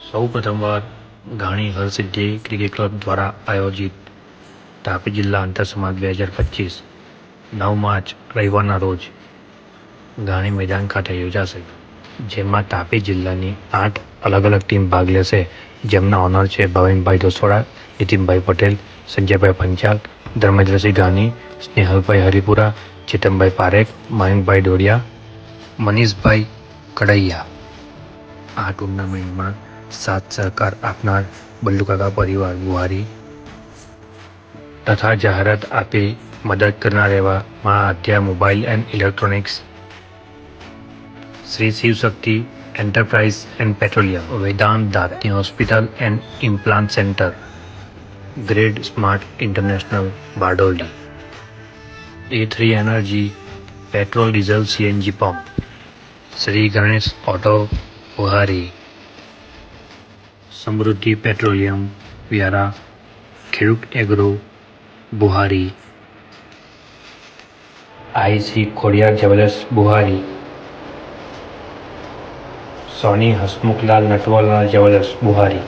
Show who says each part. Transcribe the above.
Speaker 1: સૌ પ્રથમવાર ઘાણી Harsiddhi cricket club દ્વારા આયોજિત તાપી જિલ્લા આંતરસમાજ 2025 9 માર્ચ રવિવારના રોજ ઘાણી મેદાન ખાતે યોજાશે, જેમાં તાપી જિલ્લાની 8 અલગ અલગ ટીમ ભાગ લેશે, જેમના ઓનર છે ભાવિનભાઈ દોસવાડા, નીતિનભાઈ પટેલ, સંજયભાઈ પંચાલ, ધર્મેન્દ્રસિંહ ગાની, સ્નેહલભાઈ હરિપુરા, ચેતનભાઈ પારેખ, મયંકભાઈ ડોડિયા, મનીષભાઈ કડૈયા. આ ટુર્નામેન્ટમાં સાથ સહકાર આપનાર બલ્લુકાકા પરિવાર બુહારી તથા જાહેરાત આપી મદદ કરનાર એવા Maa Adya mobile and electronics, Shri Shivshakti enterprise and petroleum, Vedant દાંતની hospital and implant centre, grade smart international Bardoli, A3 energy petrol diesel CNG pump, Shri Ganesh auto Buhari, Samruddhi petroleum Vyara, Khedut agro Buhari, IC Khodiyar jewellers Buhari, Soni Hasmukhlal Natvarlal jewellers Buhari.